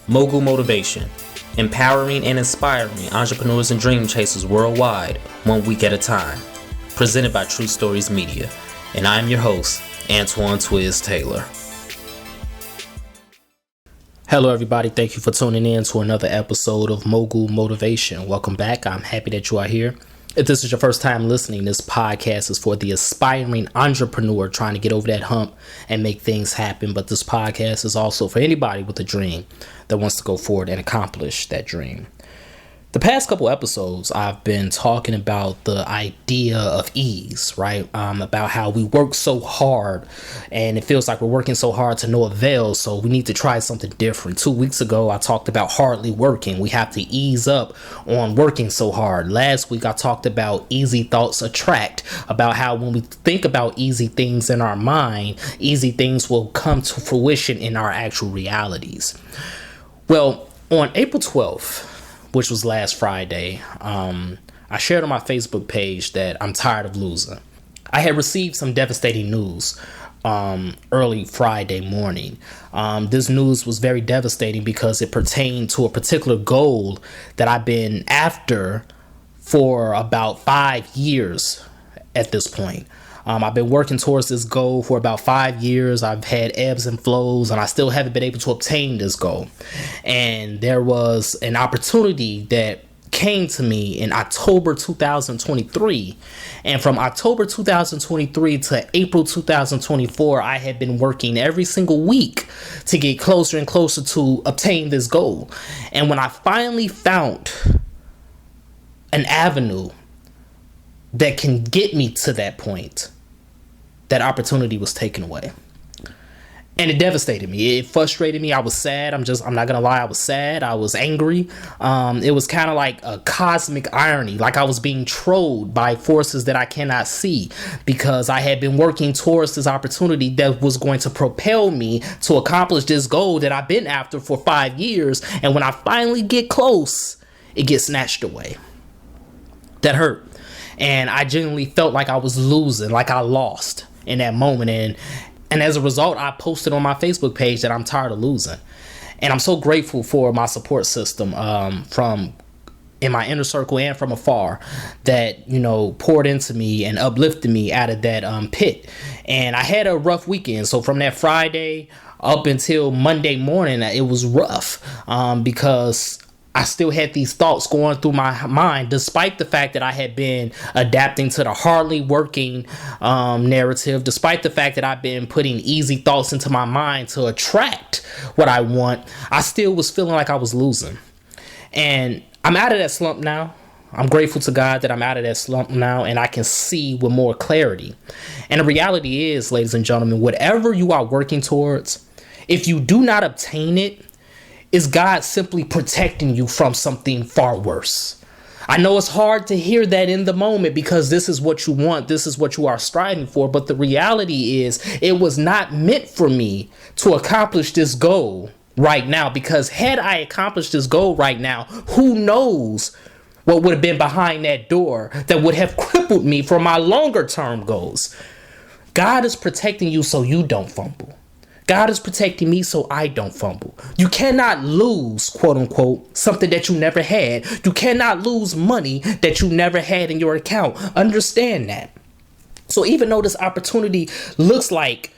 Mogul Motivation, empowering and inspiring entrepreneurs and dream chasers worldwide, 1 week at a time. Presented by True Stories Media. And I am your host, Antoine Twiz Taylor. Hello everybody, thank you for tuning in to another episode of Mogul Motivation. Welcome back, I'm happy that you are here. If this is your first time listening, this podcast is for the aspiring entrepreneur trying to get over that hump and make things happen. But this podcast is also for anybody with a dream that wants to go forward and accomplish that dream. The past couple episodes, I've been talking about the idea of ease, right? About how we work so hard and it feels like we're working so hard to no avail. So we need to try something different. 2 weeks ago, I talked about hardly working. We have to ease up on working so hard. Last week, I talked about easy thoughts attract, about how when we think about easy things in our mind, easy things will come to fruition in our actual realities. Well, on April 12th, which was last Friday, I shared on my Facebook page that I'm tired of losing. I had received some devastating news early Friday morning. This news was very devastating because it pertained to a particular goal that I've been after for about 5 years at this point. I've been working towards this goal for about 5 years. I've had ebbs and flows, and I still haven't been able to obtain this goal. And there was an opportunity that came to me in October 2023. And from October 2023 to April 2024, I had been working every single week to get closer and closer to obtain this goal. And when I finally found an avenue that can get me to that point, that opportunity was taken away. And it devastated me. It frustrated me. I was sad. I'm not gonna lie. I was sad. I was angry. It was kind of like a cosmic irony, like I was being trolled by forces that I cannot see, because I had been working towards this opportunity that was going to propel me to accomplish this goal that I've been after for 5 years. And when I finally get close, it gets snatched away. That hurt. And I genuinely felt like I was losing, like I lost in that moment. And as a result, I posted on my Facebook page that I'm tired of losing. And I'm so grateful for my support system from in my inner circle and from afar that, poured into me and uplifted me out of that pit. And I had a rough weekend. So from that Friday up until Monday morning, it was rough because I still had these thoughts going through my mind, despite the fact that I had been adapting to the hardly working narrative, despite the fact that I've been putting easy thoughts into my mind to attract what I want. I still was feeling like I was losing. And I'm out of that slump now. I'm grateful to God that I'm out of that slump now and I can see with more clarity. And the reality is, ladies and gentlemen, whatever you are working towards, if you do not obtain it, is God simply protecting you from something far worse. I know it's hard to hear that in the moment because this is what you want. This is what you are striving for. But the reality is it was not meant for me to accomplish this goal right now, because had I accomplished this goal right now, who knows what would have been behind that door that would have crippled me for my longer term goals. God is protecting you so you don't fumble. God is protecting me so I don't fumble. You cannot lose, quote unquote, something that you never had. You cannot lose money that you never had in your account. Understand that. So even though this opportunity looks like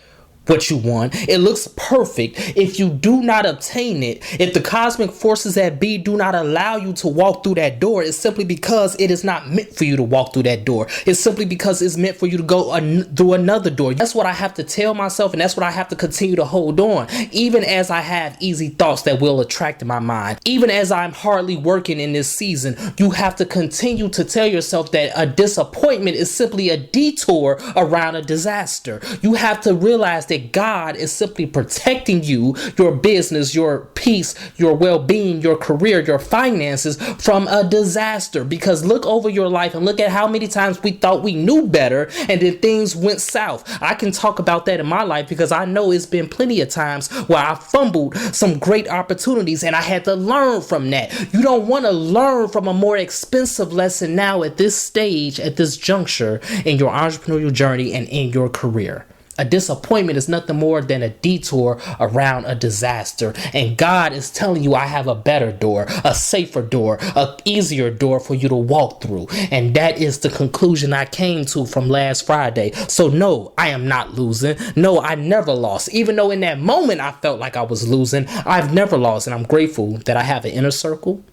what you want, it looks perfect, if you do not obtain it, if the cosmic forces that be do not allow you to walk through that door, it's simply because it is not meant for you to walk through that door. It's simply because it's meant for you to go through another door. That's what I have to tell myself, and that's what I have to continue to hold on, even as I have easy thoughts that will attract my mind. Even as I'm hardly working in this season, you have to continue to tell yourself that a disappointment is simply a detour around a disaster. You have to realize that God is simply protecting you, your business, your peace, your well-being, your career, your finances from a disaster. Because look over your life and look at how many times we thought we knew better and then things went south. I can talk about that in my life because I know it's been plenty of times where I fumbled some great opportunities and I had to learn from that. You don't want to learn from a more expensive lesson now at this stage, at this juncture in your entrepreneurial journey and in your career. A disappointment is nothing more than a detour around a disaster. And God is telling you, I have a better door, a safer door, a easier door for you to walk through. And that is the conclusion I came to from last Friday. So no, I am not losing. No, I never lost. Even though in that moment I felt like I was losing, I've never lost. And I'm grateful that I have an inner circle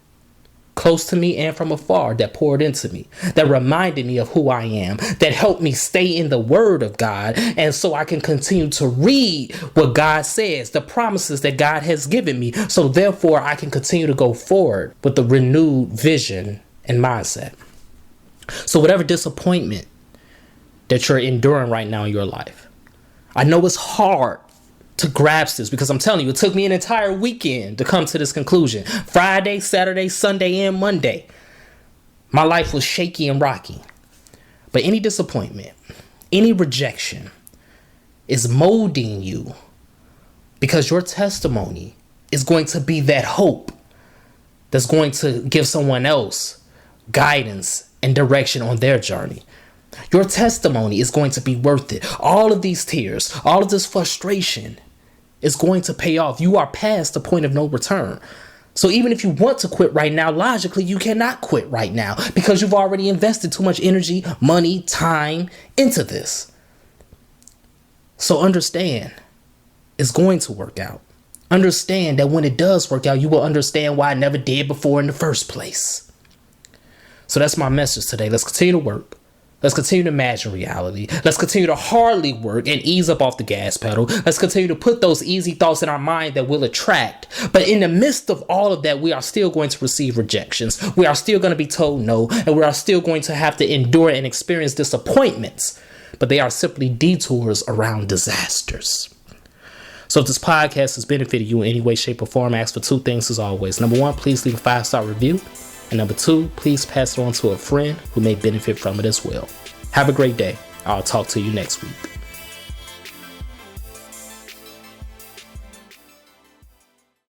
close to me and from afar that poured into me, that reminded me of who I am, that helped me stay in the word of God. And so I can continue to read what God says, the promises that God has given me. So therefore I can continue to go forward with the renewed vision and mindset. So whatever disappointment that you're enduring right now in your life, I know it's hard to grasp this because I'm telling you, it took me an entire weekend to come to this conclusion. Friday, Saturday, Sunday, and Monday, my life was shaky and rocky. But any disappointment, any rejection is molding you, because your testimony is going to be that hope that's going to give someone else guidance and direction on their journey. Your testimony is going to be worth it. All of these tears, all of this frustration is going to pay off. You are past the point of no return. So even if you want to quit right now, logically, you cannot quit right now because you've already invested too much energy, money, time into this. So understand, it's going to work out. Understand that when it does work out, you will understand why I never did before in the first place. So that's my message today. Let's continue to work. Let's continue to imagine reality. Let's continue to hardly work and ease up off the gas pedal. Let's continue to put those easy thoughts in our mind that will attract. But in the midst of all of that, we are still going to receive rejections. We are still going to be told no, and we are still going to have to endure and experience disappointments. But they are simply detours around disasters. So if this podcast has benefited you in any way, shape, or form, I ask for two things as always. Number one, please leave a 5-star review. And number two, please pass it on to a friend who may benefit from it as well. Have a great day. I'll talk to you next week.